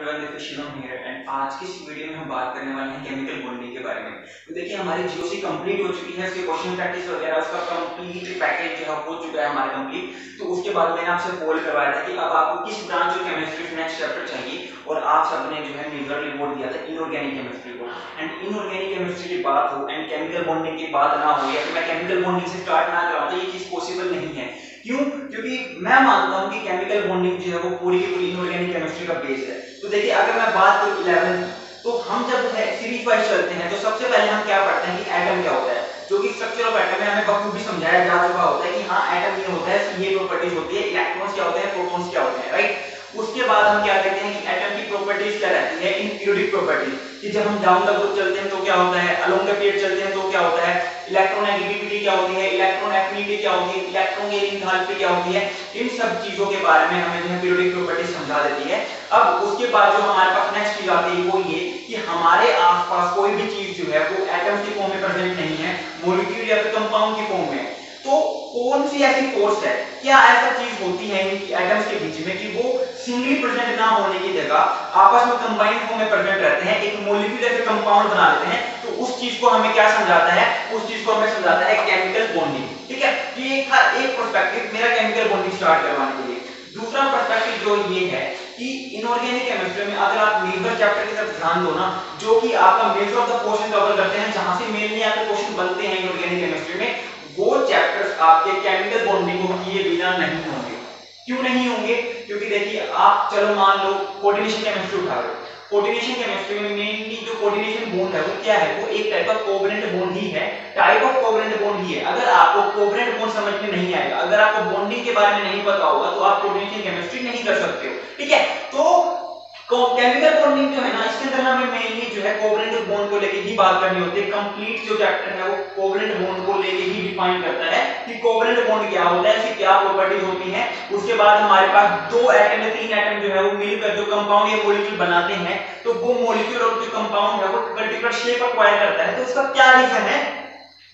Shivam here and आज की इस वीडियो में हम बात करने वाले हैं केमिकल बॉन्डिंग के बारे में। तो देखिए हमारी जीओसी कंप्लीट हो चुकी है, उसके क्वेश्चन प्रैक्टिस वगैरह उसका कंप्लीट पैकेज जो है हो चुका है हमारा कंप्लीट। तो उसके बाद मैंने आपसे पोल करवाया था कि अब आपको किस ब्रांच ऑफ केमिस्ट्री में नेक्स्ट चैप्टर चाहिए और आप सबने जो है मेजरली वोट दिया था इनऑर्गेनिक केमिस्ट्री को। एंड इनऑर्गेनिक केमिस्ट्री की बात हो एंड केमिकल बॉन्डिंग की बात ना हो या फिर मैं केमिकल बॉन्डिंग से स्टार्ट ना कराऊं तो ये चीज पॉसिबल नहीं है। क्यों? क्योंकि मैं मानता हूं कि केमिकल बॉन्डिंग जो है वो पूरी की पूरी इनऑर्गेनिक केमिस्ट्री का बेस है। तो देखिए अगर मैं बात करूं 11 तो हम जब है सीरीज वाइज चलते हैं तो सबसे पहले हम क्या पढ़ते हैं कि एटम क्या होता है, जो कि स्ट्रक्चर ऑफ एटम है हमें बखूबी समझाया जा चुका होता है कि हाँ एटम ये होता है, इसकी ये प्रॉपर्टीज होती है, इलेक्ट्रॉन्स क्या होते हैं, प्रोटॉन्स क्या होते हैं, राइट। उसके बाद हम क्या कहते हैं कि एटम की प्रॉपर्टीज क्या रहती है इन पीरियोडिक प्रॉपर्टीज, कि जब हम डाउन द ग्रुप चलते हैं तो क्या होता है, अलोंग द पीरियड चलते हैं तो क्या होता है, इलेक्ट्रोनेगेटिविटी क्या होती है, इलेक्ट्रॉन एफिनिटी क्या होती है, इलेक्ट्रॉन गैरिंग एंथैल्पी क्या होती है, इन सब चीजों के बारे में हमें जो है पीरियोडिक प्रॉपर्टीज समझा देती है। अब उसके बाद जो हमारे पास नेक्स्ट चीज आती है वो ये कि हमारे आसपास कोई भी चीज जो है वो एटम की फॉर्म में प्रेजेंट नहीं है, मॉलिक्यूल या फिर कंपाउंड की फॉर्म में। तो कौन सी ऐसी फोर्स है, क्या ऐसा चीज होती है इनकी एटम्स के बीच में कि वो सिंगली प्रेजेंट ना होने की जगह आपस में कंबाइंड फॉर्म में प्रेजेंट रहते हैं, एक मॉलिक्यूल या फिर कंपाउंड बना लेते हैं। तो उस चीज को हमें क्या समझाता है, उस चीज को हमें समझाता है केमिकल बॉन्डिंग। ठीक है, ये एक पर्सपेक्टिव मेरा केमिकल बॉन्डिंग स्टार्ट करवाने के लिए। दूसरा पर्सपेक्टिव जो ये है कि इनऑर्गेनिक केमिस्ट्री में अगर आप मेजर चैप्टर की तरफ ध्यान दो ना, जो कि आपका measure of the question cover करते हैं, जहां से मेनली आपके क्वेश्चन बनते हैं इनऑर्गेनिक केमिस्ट्री में, वो चैप्टर्स आपके केमिकल बॉन्डिंग को किए बिना नहीं होंगे। क्यों नहीं होंगे? क्योंकि देखिए आप चलो मान लो कोऑर्डिनेशन केमिस्ट्री उठा लो, कोऑर्डिनेशन केमिस्ट्री में मेनली जो कोऑर्डिनेशन बॉन्ड है वो क्या है, वो एक टाइप का कोवेलेंट बॉन्ड ही है, टाइप ऑफ कोवेलेंट बॉन्ड ही है। अगर आपको कोवेलेंट बॉन्ड समझ में नहीं आएगा, अगर आपको बॉन्डिंग के बारे में नहीं पता होगा तो आप कोऑर्डिनेशन केमिस्ट्री नहीं कर सकते हो। ठीक है, तो केमिकल बॉन्डिंग जो है ना, इसके अंदर हमें मेनली जो है कोवेलेंट बॉन्ड को लेके ही बात करनी होती है। कंप्लीट जो चैप्टर है वो कोवेलेंट बॉन्ड को लेके ही डिफाइन करता है कि कोवेलेंट बॉन्ड क्या होता है, इसकी क्या प्रॉपर्टीज होती हैं। उसके बाद हमारे पास दो एटम या तीन एटम जो है वो मिलकर जो कंपाउंड या मॉलिक्यूल बनाते हैं, तो वो मॉलिक्यूल और जो कंपाउंड है वो पर्टिकुलर शेप एक्वायर करता है। तो इसका क्या रीजन है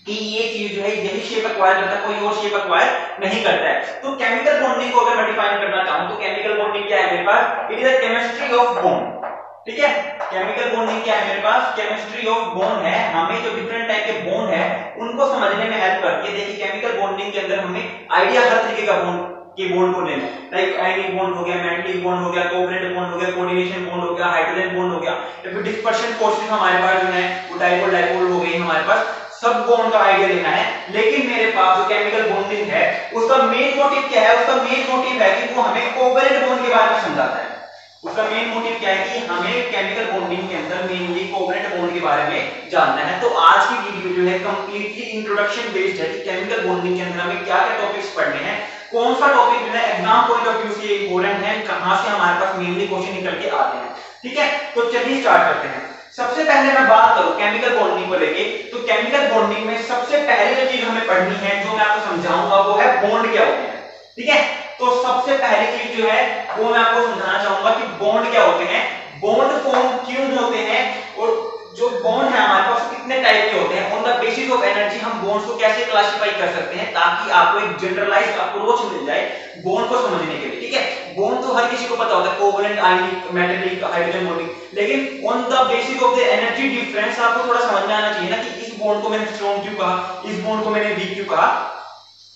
कि ये चीज जो है यही शेप एक्वायर करता है, कोई और शेप एक्वायर नहीं करता है। तो केमिकल बॉन्डिंग को अगर मैं डिफाइन करना चाहूं तो केमिकल बॉन्डिंग क्या है मेरे पास, it is the chemistry of bond. ठीक है, केमिकल बॉन्डिंग क्या है मेरे पास, केमिस्ट्री ऑफ बॉन्ड है। हमें जो डिफरेंट टाइप के बॉन्ड है उनको समझने में हेल्प करती है। देखिए केमिकल बॉन्डिंग के अंदर हमें आइडिया हर तरीके का बॉन्ड के बॉन्ड को लेना, लाइक आयनिक बॉन्ड हो गया, मेटलिक बॉन्ड हो गया, कोवलेंट बॉन्ड हो गया, कोऑर्डिनेशन बॉन्ड हो गया, हाइड्रोजन बॉन्ड हो गया, या फिर डिस्पर्शन फोर्सेस हमारे पास जो है वो डाइपोल डाइपोल हो गई हमारे पास, सब बॉन्ड का आइडिया लेना है। लेकिन मेरे पास जो केमिकल बॉन्डिंग है उसका मेन मोटिव क्या है, उसका मेन मोटिव है कि वो हमें कोवलेंट बॉन्ड के बारे में समझाता है। उसका मेन मोटिव क्या है कि हमें केमिकल बॉन्डिंग के अंदर मेनली कोवलेंट बॉन्ड के बारे में जानना है। तो आज की वीडियो जो है कंप्लीटली इंट्रोडक्शन बेस्ड है कि केमिकल बॉन्डिंग के अंदर हमें क्या क्या टॉपिक्स पढ़ने हैं, कौन सा टॉपिक जो है एग्जाम पॉइंट ऑफ व्यू से इंपॉर्टेंट है, कहां से हमारे पास मेनली क्वेश्चन निकल के आते हैं। ठीक है, तो चलिए स्टार्ट करते हैं। सबसे पहले मैं बात करूं केमिकल बॉन्डिंग को लेके, तो केमिकल बॉन्डिंग में सबसे पहले जो चीज हमें पढ़नी है, जो मैं आपको समझाऊंगा, वो है बॉन्ड क्या होते हैं। ठीक है, तो सबसे पहली चीज जो है वो मैं आपको समझाना चाहूंगा कि बॉन्ड क्या होते हैं, बॉन्ड फॉर्म क्यों होते हैं, और जो बॉन्ड है हमारे पास कितने टाइप के होते हैं, on the basis of energy हम बॉन्ड्स को कैसे क्लासिफाई कर सकते हैं, ताकि आपको एक जनरलाइज्ड अप्रोच मिल जाए बॉन्ड को समझने के लिए। ठीक है, बॉन्ड तो हर किसी को पता होता है, कोवलेंट, आयनिक, मेटालिक, हाइड्रोजन बॉन्डिंग, लेकिन on the basis of the energy difference आपको थोड़ा समझ में आना चाहिए ना कि इस बॉन्ड को मैंने स्ट्रॉन्ग क्यों कहा, इस बॉन्ड को मैंने वीक क्यों कहा।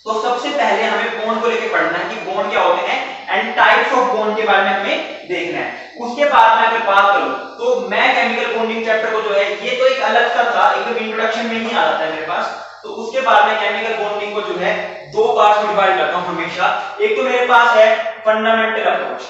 तो सबसे पहले हमें बॉन्ड को लेकर पढ़ना है कि बॉन्ड क्या होते हैं एंड टाइप्स ऑफ बॉन्ड के बारे में हमें देखना है। उसके बाद मैं अगर बात करूं तो मैं केमिकल बॉन्डिंग चैप्टर को जो है ये तो एक अलग सा था, एकदम इंट्रोडक्शन में ही आ जाता है मेरे पास। तो उसके बाद मैं केमिकल बॉन्डिंग को जो है दो पार्ट्स में डिवाइड करता हूं हमेशा। एक तो मेरे पास है फंडामेंटल अप्रोच,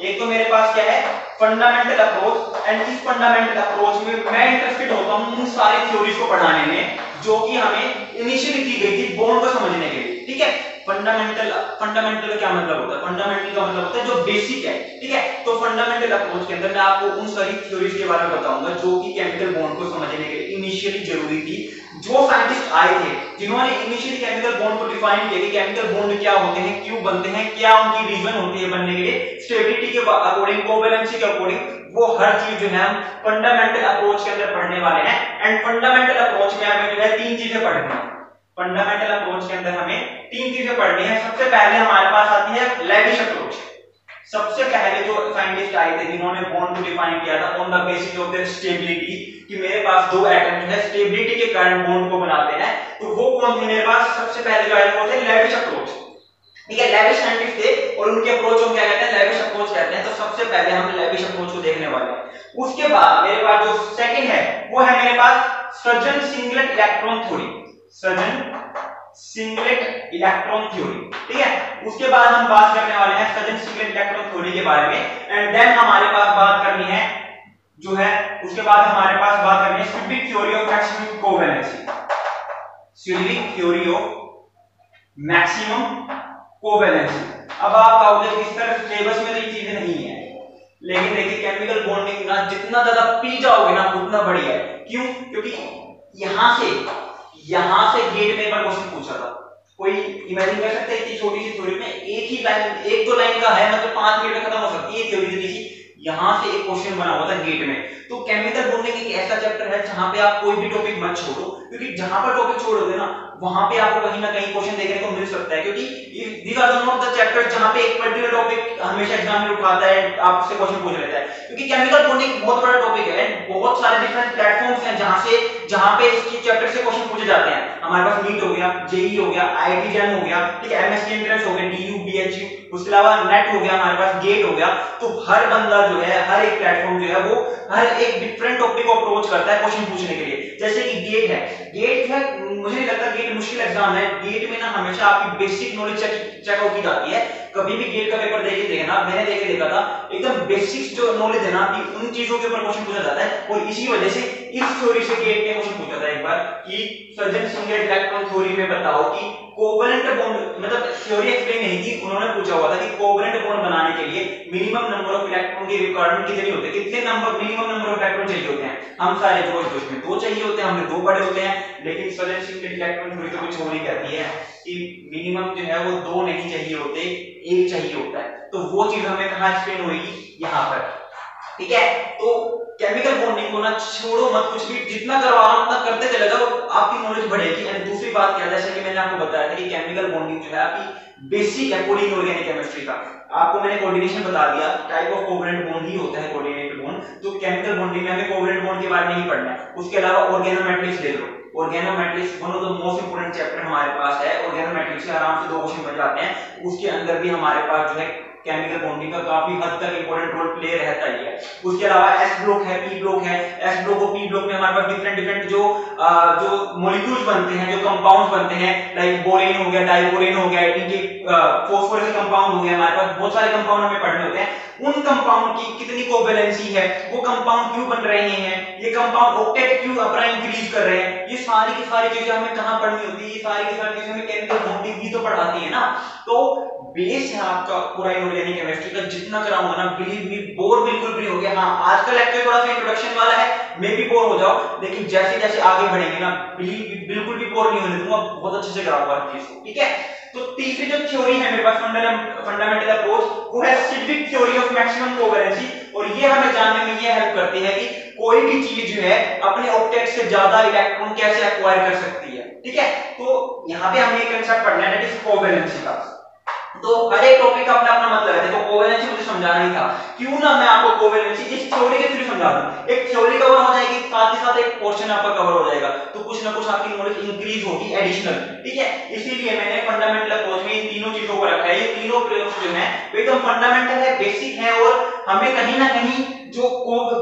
एक तो मेरे पास क्या है फंडामेंटल अप्रोच, एंड इस फंडामेंटल अप्रोच में मैं इंटरेस्टेड होता हूं उन सारी थ्योरीज को पढ़ाने में जो कि हमें इनिशियली दी गई थी बॉन्ड को समझने के लिए। ठीक है, फंडामेंटल का क्या मतलब होता है, फंडामेंटल का मतलब होता है जो बेसिक है। ठीक है, तो फंडामेंटल अप्रोच के अंदर मैं आपको उन सारी थ्योरीज के बारे में बताऊंगा जो कि केमिकल बॉन्ड को समझने के लिए इनिशियली जरूरी थी। जो साइंटिस्ट आए थे जिन्होंने इनिशियली केमिकल बॉन्ड को डिफाइन किया कि केमिकल बॉन्ड क्या होते हैं, क्यों बनते हैं, क्या उनकी रीजन होती है बनने के लिए, स्टेबिलिटी के अकॉर्डिंग, कोवैलेंसी के अकॉर्डिंग, वो हर चीज जो है हम फंडामेंटल अप्रोच के अंदर पढ़ने वाले हैं। एंड फंडामेंटल अप्रोच में हमें जो है तीन चीजें पढ़नी है। फंडामेंटल अप्रोच के अंदर हमें तीन चीजें पढ़नी है। सबसे पहले हमारे पास आती है लैविश अप्रोच। सबसे पहले जो साइंटिस्ट आए थे जिन्होंने बॉन्ड को डिफाइन किया था on the basis of their stability, कि मेरे पास दो एटम जो है स्टेबिलिटी के कारण बॉन्ड को बनाते हैं, तो वो कौन थे मेरे पास? सबसे पहले जो आए वो थे लेविश अप्रोच। ठीक है, लेविश साइंटिस्ट थे और उनके अप्रोच को क्या कहते हैं? लेविश अप्रोच कहते हैं। तो सबसे पहले हम लेविश अप्रोच को देखने वाले हैं। उसके बाद मेरे पास जो सेकंड है वो है मेरे पास Sugden singlet electron theory, Sugden singlet electron theory. ठीक है, उसके बाद हम बात करने वाले हैं सर्जन सिंगलेट इलेक्ट्रॉन थ्योरी के बारे में। एंड देन हमारे पास बात करनी है जो है, उसके बाद हमारे पास बात करनी है Sidgwick theory of maximum covalency, Sidgwick theory of maximum covalency. अब आप कहोगे इस तरह सिलेबस में तो ये चीजें नहीं है, लेकिन देखिए केमिकल बॉन्डिंग ना जितना ज्यादा पी जाओगे ना उतना बढ़िया है। क्यों? क्योंकि यहां से गेट में एक बार क्वेश्चन पूछा था, कोई इमेजिन कर सकते हैं इतनी छोटी सी थ्योरी में एक ही लाइन, एक दो लाइन का है, मतलब 5 मिनट में खत्म हो सकती है थ्योरी इतनी सी। यहां से एक क्वेश्चन बना हुआ था गेट में। तो केमिकल बॉन्डिंग एक ऐसा चैप्टर है जहां पे आप कोई भी टॉपिक मत छोड़ो, क्योंकि जहां पर टॉपिक छोड़ोगे ना वहां पे आपको कहीं ना कहीं क्वेश्चन देखने को मिल सकता है, क्योंकि these are one of the chapters जहां पे एक पर्टिकुलर टॉपिक हमेशा एग्जाम में उठाता है, आपसे क्वेश्चन पूछ लेता है। क्योंकि केमिकल बॉन्डिंग बहुत बड़ा टॉपिक है, बहुत सारे डिफरेंट प्लेटफॉर्म्स हैं जहां पे इस चैप्टर से क्वेश्चन पूछे जाते हैं। हमारे पास नीट हो गया, जेईई हो गया, आईआईटी जैम हो गया, ठीक है, एमएससी एंट्रेंस हो गया, डीयू, बीएचयू, उसके अलावा नेट हो गया, हमारे पास गेट हो गया। तो हर बंदा जो है, हर एक प्लेटफॉर्म जो है वो हर एक डिफरेंट टॉपिक को अप्रोच करता है क्वेश्चन पूछने के लिए। जैसे कि गेट है, गेट है, मुझे नहीं लगता गेट मुश्किल एग्जाम है। गेट में ना हमेशा आपकी बेसिक नॉलेज चेकआउट की जाती है। कभी भी गेट का पेपर देखना, मैंने देखा था, एकदम बेसिक्स जो नॉलेज है ना आपकी, उन चीजों के ऊपर क्वेश्चन पूछा जाता है। और इसी वजह से इस थ्योरी से गेट में क्वेश्चन पूछा था एक बार कि सर्जन सिंगलेट इलेक्ट्रॉन थ्योरी में बताओ कि कोवैलेंट बॉन्ड, मतलब थ्योरी एक्सप्लेन नहीं की, उन्होंने पूछा हुआ था कि कोवैलेंट बॉन्ड बनाने के लिए मिनिमम नंबर ऑफ इलेक्ट्रॉन की रिक्वायरमेंट कितनी होती है, कितने number minimum number of electron चाहिए होते हैं। हम सारे जोश में 2 चाहिए होते हैं, हमने 2 पढ़े होते हैं, लेकिन सर्जन सिंगलेट इलेक्ट्रॉन थ्योरी तो कुछ और ही कहती है कि मिनिमम जो है वो 2 नहीं चाहिए होते, 1 चाहिए होता है। तो वो चीज हमें कहां एक्सप्लेन होगी? यहां पर। ठीक है, तो केमिकल बॉन्डिंग को ना छोड़ो मत, कुछ भी जितना करवा रहा हूं उतना करते चले जाओ, आपकी नॉलेज बढ़ेगी। एंड दूसरी बात क्या है, जैसे कि मैंने आपको बताया था कि केमिकल बॉन्डिंग जो है आपकी बेसिक है पूरी इनऑर्गेनिक केमिस्ट्री का। आपको मैंने कोऑर्डिनेशन बता दिया, टाइप ऑफ कोवैलेंट बॉन्ड ही होता है कोऑर्डिनेटेड बॉन्ड। तो केमिकल बॉन्डिंग में हमें कोवैलेंट बॉन्ड के बारे में नहीं पढ़ना है। उसके अलावा ऑर्गेनोमेट्रिक्स ले लो, organometallics one of the most important chapter हमारे पास है। ऑर्गेनोमेट्रिक्स से आराम से 2 क्वेश्चन बन जाते हैं। उसके अंदर भी हमारे पास जो है केमिकल बॉन्डिंग का काफी हद तक इंपॉर्टेंट रोल प्ले रहता ही है। उसके अलावा एस ब्लॉक है, पी ब्लॉक है, एस ब्लॉक और पी ब्लॉक में हमारे पास डिफरेंट जो मॉलिक्यूल्स बनते हैं, जो कंपाउंड्स बनते हैं, लाइक बोरेन हो गया, डाइबोरेन हो गया, इनके फॉस्फोरस कंपाउंड हो गया, हमारे पास बहुत सारे कंपाउंड हमें पढ़ने होते हैं। उन कंपाउंड की कितनी कोवैलेंसी है, वो कंपाउंड क्यों बन रहे हैं, ये कंपाउंड ऑक्टेट क्यों अपना इंक्रीज कर रहे हैं, ये सारी की सारी चीजें हमें कहां पढ़नी होती है? ये सारी की सारी चीजें हमें केमिकल बॉन्डिंग भी तो पढ़ाती है ना। तो बेस है आपका पूरा इनऑर्गेनिक केमिस्ट्री का। जितना कराऊंगा ना, बिलीव मी, बोर बिल्कुल भी हो गया। हाँ, आज का लेक्चर थोड़ा सा इंट्रोडक्शन वाला है, मे भी बोर हो जाओ, लेकिन जैसे जैसे आगे बढ़ेंगे ना, बिल्कुल भी बोर नहीं होने दूंगा, बहुत अच्छे से कराऊंगा हर चीज को। ठीक है, तो तीसरी जो थ्योरी है मेरे पास फंडामेंटल अप्रोच, वो है Sidgwick theory of maximum covalency. और ये हमें जानने में ये हेल्प करती है कि कोई भी चीज जो है अपने ऑक्टेट से ज्यादा इलेक्ट्रॉन कैसे एक्वायर कर सकती है। ठीक है, तो यहाँ पे हमें एक कंसेप्ट पढ़ना है, दैट इज कोवैलेंसी का। तो हर एक टॉपिक का अपना अपना मतलब है। देखो, कोवैलेंसी मुझे समझाना ही था, क्यों ना मैं आपको कोवैलेंसी इस थ्योरी के थ्रू समझा दूं। एक थ्योरी कवर हो जाएगी, साथ ही साथ एक पोर्शन आपका कवर हो जाएगा, तो कुछ ना कुछ आपकी नॉलेज इंक्रीज होगी एडिशनल। ठीक है, इसीलिए मैंने फंडामेंटल अप्रोच में इन तीनों चीजों को रखा है। ये तीनों अप्रोच जो है वो एकदम फंडामेंटल है, बेसिक है, और हमें कहीं ना कहीं जो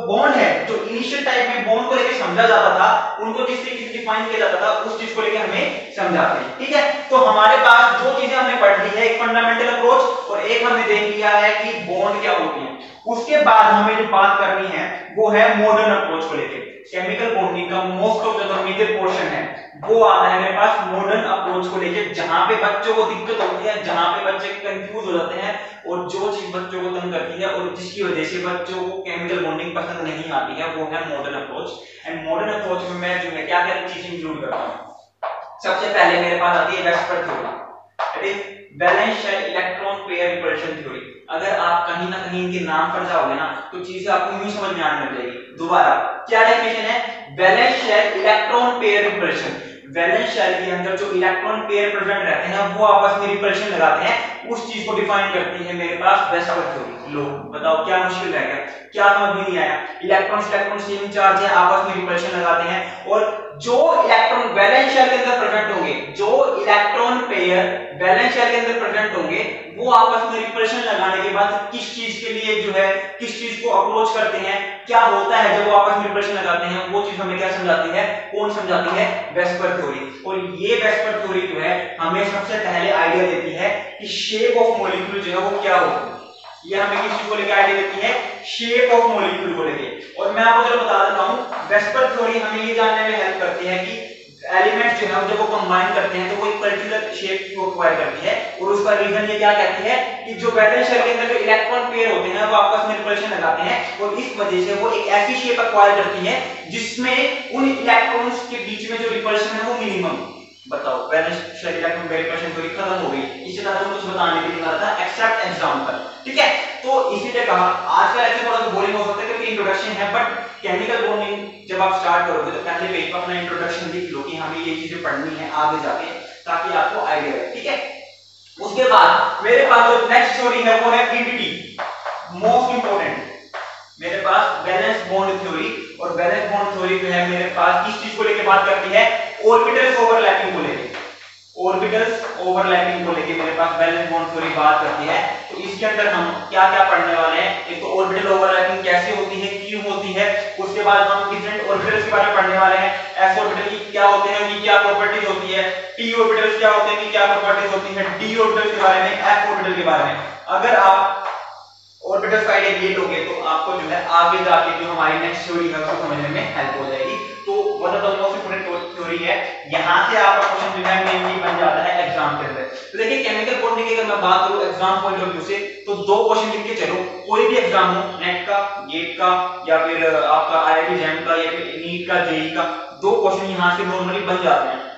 बॉन्ड है, जो इनिशियल टाइप में बॉन्ड को लेकर समझा जाता था, उनको जिस तरीके से डिफाइन किया जाता था, उस चीज को लेकर हमें समझाते हैं। ठीक है, तो हमारे पास दो चीजें हमने पढ़ ली है, एक फंडामेंटल अप्रोच और एक हमने देख लिया है कि बॉन्ड क्या होती है। उसके बाद हमें जो बात करनी है वो है मॉडर्न अप्रोच को लेकर। केमिकल बॉन्डिंग का most of the major portion है वो आता है मेरे पास मॉडर्न अप्रोच को लेकर, जहां पे बच्चों को दिक्कत होती है, जहां पे बच्चे कंफ्यूज हो जाते हैं, और जो चीज बच्चों को तंग करती है और जिसकी वजह से बच्चों को केमिकल बॉन्डिंग पसंद नहीं आती है, वो है modern approach. And modern approach में मैं जो है क्या क्या चीजें इंक्लूड करता हूं। सबसे पहले मेरे पास आती है VSEPR theory, that is valence shell electron pair repulsion theory. अगर आप कहीं ना कहीं इनके नाम पर जाओगे ना, तो चीजें आपको यूं समझ में आने लग जाएगी। दोबारा क्या डेफिनेशन है? Valence shell electron pair repulsion. Valence shell के अंदर जो इलेक्ट्रॉन पेयर प्रेजेंट रहते हैं वो आपस में रिपल्शन लगाते हैं, उस चीज को डिफाइन करती है मेरे पास वेस्पर थ्योरी। लो बताओ क्या मुश्किल रह गया, क्या समझ में नहीं आया? इलेक्ट्रॉन सेम चार्ज है, आपस में रिपल्शन लगाते हैं, और जो इलेक्ट्रॉन वैलेंस शेल के अंदर प्रेजेंट होंगे, जो इलेक्ट्रॉन पेयर वैलेंस शेल के अंदर प्रेजेंट होंगे, वो आपस में रिपल्शन लगाने के बाद किस चीज के लिए जो है किस चीज को अप्रोच करते हैं, क्या होता है जब वो आपस में रिपल्शन लगाते हैं, वो चीज हमें क्या समझाती है, कौन समझाती है? VSEPR theory. और ये वेस्पर थ्योरी जो है हमें सबसे पहले आइडिया देती है कि शेप ऑफ मॉलिक्यूल जो है वो क्या होगा। ये हमें किस चीज को लेकर आइडिया देती है? शेप ऑफ मॉलिक्यूल को लेकर। और मैं आपको जो बता देता हूं, वेस्पर थ्योरी हमें ये जानने में हेल्प करती है कि एलिमेंट्स जो है जब वो कंबाइन करते हैं तो वो एक पर्टिकुलर शेप को एक्वायर करती है, और उसका रीजन ये क्या कहती है कि जो वैलेंस शेल के अंदर जो इलेक्ट्रॉन पेयर होते हैं वो आपस में रिपल्शन लगाते हैं, और इस वजह से वो एक ऐसी शेप एक्वायर करती है जिसमें उन इलेक्ट्रॉन्स के बीच में जो रिपल्शन है वो मिनिमम। बताओ valence shell electron pair repulsion theory खत्म हो गई, इससे ज्यादा कुछ बताने के लिए था एक्सेप्ट एग्जांपल। ठीक है, तो इसीलिए कहा आज का लेक्चर थोड़ा सा बोरिंग हो सकता है क्योंकि इंट्रोडक्शन है, बट केमिकल बॉन्डिंग जब आप स्टार्ट करोगे तो पहले पेज पर अपना इंट्रोडक्शन लिख लो कि हमें ये चीजें पढ़नी है आगे जाके, ताकि आपको आइडिया रहे। ठीक है, उसके बाद मेरे पास जो नेक्स्ट थ्योरी है वो है पीडीटी, मोस्ट इंपोर्टेंट। मेरे पास वैलेंस बॉन्ड थ्योरी, और वैलेंस बॉन्ड थ्योरी जो है मेरे पास किस चीज को लेकर बात करती है? ऑर्बिटल्स ओवरलैपिंग को लेकर। ऑर्बिटल्स ओवरलैपिंग को लेकर मेरे पास वैलेंस बॉन्ड थ्योरी बात करती है। तो इसके अंदर हम क्या क्या पढ़ने वाले हैं? एक तो ऑर्बिटल ओवरलैपिंग कैसे होती है, क्यों होती है, उसके बाद हम डिफरेंट ऑर्बिटल्स के बारे में पढ़ने वाले हैं, एस ऑर्बिटल की क्या होते हैं, उनकी क्या प्रॉपर्टीज होती है, पी ऑर्बिटल्स क्या होते हैं, उनकी क्या प्रॉपर्टीज होती है, डी ऑर्बिटल के बारे में, एफ ऑर्बिटल के बारे में। अगर आप ऑर्बिटल का आइडिया ये लोगे तो आपको जो है आगे जाके जो हमारी नेक्स्ट थ्योरी है उसको समझने में हेल्प हो जाएगी। तो one of the most important theory है, यहां से आपका क्वेश्चन जो है मेनली बन जाता है एग्जाम के अंदर। तो देखिए केमिकल बॉन्डिंग की अगर मैं बात करूं एग्जाम पॉइंट ऑफ व्यू से, तो दो क्वेश्चन लिख के चलो, कोई भी एग्जाम हो, नेट का, गेट का, या फिर आपका आईआईटी जैम का, या फिर नीट का, जेईई का, दो क्वेश्चन यहां से नॉर्मली बन जाते हैं।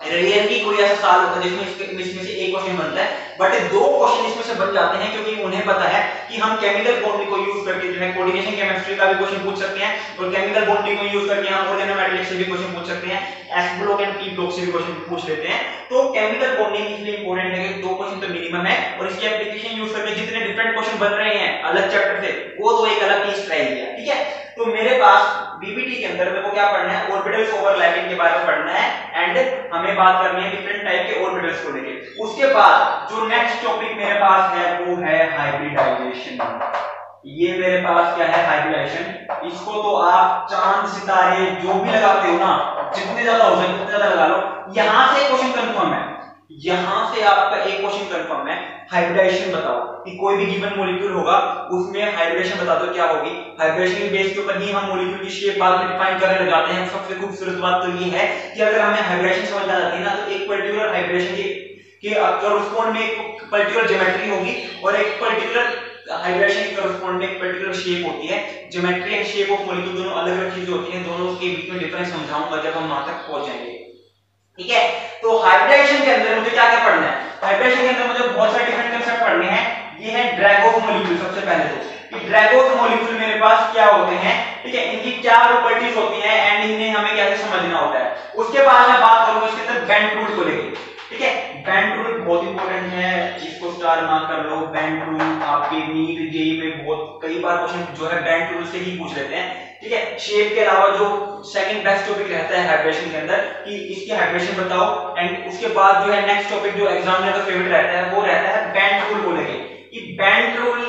रेयरली कोई ऐसा साल होता है जिसमें इसमें से एक क्वेश्चन बनता है, बट दो क्वेश्चन इसमें से बन जाते हैं, क्योंकि उन्हें पता है कि हम केमिकल बॉन्डिंग को यूज करके जो है कोऑर्डिनेशन केमिस्ट्री का भी क्वेश्चन पूछ सकते हैं, और केमिकल बॉन्डिंग को यूज करके हम ऑर्गेनोमेटेलिक्स से भी क्वेश्चन पूछ सकते हैं, S block and P block से भी क्वेश्चन पूछ लेते हैं। तो केमिकल बॉन्डिंग इसलिए इंपॉर्टेंट है कि दो क्वेश्चन तो मिनिमम है, और इसकी एप्लीकेशन यूज करके जितने डिफरेंट क्वेश्चन बन रहे हैं अलग चैप्टर से, वो तो एक अलग केस ट्राई किया। ठीक है, तो मेरे पास बीबीटी के अंदर मेरे को क्या पढ़ना है? ऑर्बिटल्स ओवरलैपिंग के बारे में पढ़ना है, एंड हमें बात करनी है डिफरेंट टाइप के ऑर्बिटल्स को लेके। उसके बाद जो नेक्स्ट टॉपिक मेरे पास है वो है हाइब्रिडाइजेशन। ये मेरे पास क्या है? हाइब्रिडाइजेशन। इसको तो आप चांद सितारे जो भी लगाते हो ना, जितने ज्यादा हो सके उतने ज्यादा लगा लो। यहां से क्वेश्चन कंफर्म है, यहां से आपका एक क्वेश्चन कंफर्म है। हाइब्रिडाइजेशन बताओ कि कोई भी गिवन मॉलिक्यूल होगा उसमें हाइब्रिडेशन बता दो क्या होगी। हाइब्रिडेशन के बेस के ऊपर ही हम मॉलिक्यूल की शेप बाद में डिफाइन करने लग जाते हैं। सबसे खूबसूरत बात तो ये है कि अगर हमें हाइब्रिडेशन समझ आ जाती है ना, तो एक पर्टिकुलर हाइब्रिडेशन के कॉरस्पॉन्ड में एक पर्टिकुलर ज्योमेट्री होगी, और एक पर्टिकुलर हाइब्रिडेशन के कॉरस्पॉन्ड में एक पर्टिकुलर शेप होती है। Geometry and shape of molecule दोनों अलग अलग चीजें होती हैं, दोनों के बीच में डिफरेंस समझाऊंगा जब हम वहां तक पहुंच जाएंगे। ठीक है, तो हाइब्रिडेशन के अंदर मुझे क्या क्या पढ़ना है? हाइब्रिडेशन के अंदर मुझे बहुत सारे डिफरेंट कांसेप्ट पढ़ने हैं। ये है ड्रैग ऑफ मॉलिक्यूल। सबसे पहले तो कि ड्रैग ऑफ मॉलिक्यूल मेरे पास क्या होते हैं, ठीक है, इनकी क्या प्रॉपर्टीज होती हैं, एंड इन्हें हमें कैसे समझना होता है। उसके बाद मैं बात करूंगा इसके अंदर बेंट रूल को लेकर। ठीक है, बेंट रूल बहुत इंपॉर्टेंट है, इसको स्टार मार्क कर लो। बेंट रूल आपके नीट जेईई में बहुत कई बार क्वेश्चन जो है बेंट रूल से ही पूछ लेते हैं। ठीक है, शेप के अलावा जो सेकंड बेस्ट टॉपिक रहता है हाइब्रिडेशन के अंदर कि इसकी हाइब्रिडेशन बताओ, एंड उसके बाद जो है नेक्स्ट टॉपिक जो एग्जामिनर का फेवरेट रहता है वो रहता है बेंट रूल को लेके कि बेंट रूल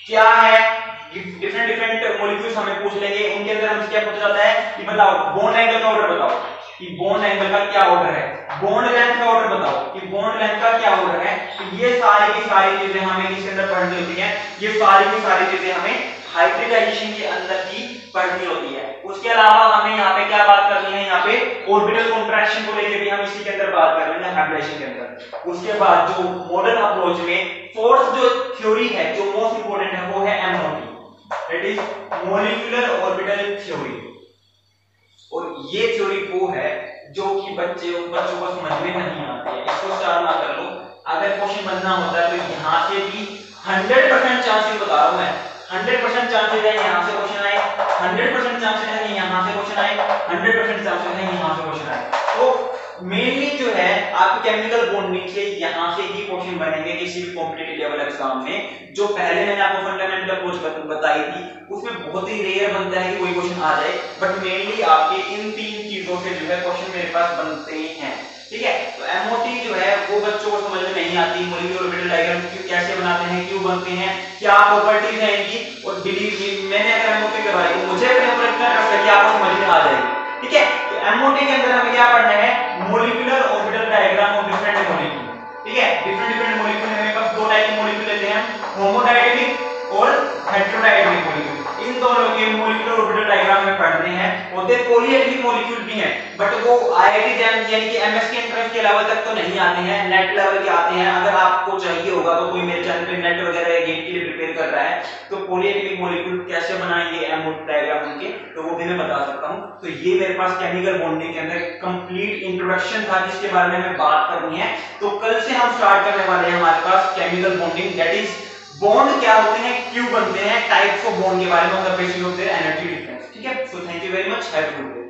क्या है। डिफरेंट मॉलिक्यूल्स हमें पूछ लेंगे, उनके अंदर हमसे क्या पूछा जाता है कि बताओ बॉन्ड एंगल का ऑर्डर बताओ कि बॉन्ड एंगल का क्या ऑर्डर है, बॉन्ड लेंथ का ऑर्डर बताओ कि बॉन्ड लेंथ का क्या ऑर्डर है। तो ये सारी की सारी चीजें हमें इसके अंदर पढ़नी होती हैं। ये सारी की सारी चीजें हमें हाइब्रिडाइजेशन के अंदर ही पढ़नी होती है। उसके अलावा हमें यहाँ पे क्या बात करनी है, यहाँ पे ऑर्बिटल कॉन्ट्रैक्शन को लेकर भी हम इसी के अंदर बात कर रहे हैं हाइब्रिडाइजेशन के अंदर। उसके बाद जो मॉडर्न अप्रोच में फोर्थ जो थ्योरी है जो मोस्ट इंपोर्टेंट है वो है MOT, that is molecular orbital theory. और ये थ्योरी वो है जो कि बच्चों को समझ में नहीं आती है। इसको स्टार मार्क कर लो। अगर क्वेश्चन बनना होता है तो यहाँ से भी 100% चांसेस बता रहा हूँ मैं, 100% चांसेस है यहाँ से क्वेश्चन आए, 100% चांसेस है यहाँ से क्वेश्चन आए, 100% चांसेस है यहाँ से क्वेश्चन आए। तो मेनली जो है आपके केमिकल बॉन्डिंग के यहाँ से ही क्वेश्चन बनेंगे किसी भी कॉम्पिटिटिव लेवल एग्जाम में। जो पहले मैंने आपको फंडामेंटल अप्रोच बताई थी उसमें बहुत ही रेयर बनता है कि कोई क्वेश्चन आ जाए, बट मेनली आपके इन 3 चीजों से जो है क्वेश्चन मेरे पास बनते हैं। ठीक है, तो एमओटी जो है वो बच्चों को समझ में नहीं आती, मॉलिक्यूलर ऑर्बिटल डायग्राम कैसे बनाते हैं, क्यों बनते हैं, क्या प्रॉपर्टीज हैं इनकी, और बिलीव मी मैंने अगर एमओटी करवाई तो मुझे अपने ऊपर इतना ट्रस्ट है कि आपको समझ में आ जाएगी। ठीक है, तो एमओटी के अंदर हमें क्या पढ़ना है, molecular orbital diagram of different molecule. ठीक है, डिफरेंट मॉलिक्यूल हमें पास 2 टाइप के मॉलिक्यूल लेते हैं, होमोडायनेमिक और हेटेरोडायनेमिक मॉलिक्यूल। इन दोनों के मॉलिक्यूलर ऑर्बिटल डायग्राम में पढ़ने हैं। होते पॉलीएटॉमिक मॉलिक्यूल भी हैं, बट वो आईआईटी जैम यानी कि एमएससी एंट्रेंस के लेवल तक तो नहीं आते हैं, नेट लेवल के आते हैं। अगर आपको चाहिए होगा तो कोई मेरे चैनल पे नेट वगैरह या गेट के लिए प्रिपेयर कर रहा है तो पॉलीएटॉमिक मॉलिक्यूल कैसे बनाएंगे एमओटी डायग्राम उनके, तो वो भी मैं बता सकता हूं। तो ये मेरे पास केमिकल बॉन्डिंग के अंदर कंप्लीट इंट्रोडक्शन था जिसके बारे में हमें बात करनी है। तो कल से हम स्टार्ट करने वाले हैं हमारे पास chemical bonding, that is bond क्या होते हैं, क्यों बनते हैं, टाइप्स ऑफ बॉन्ड के बारे में, basic of their energy difference. ठीक है, so thank you very much, have a good day.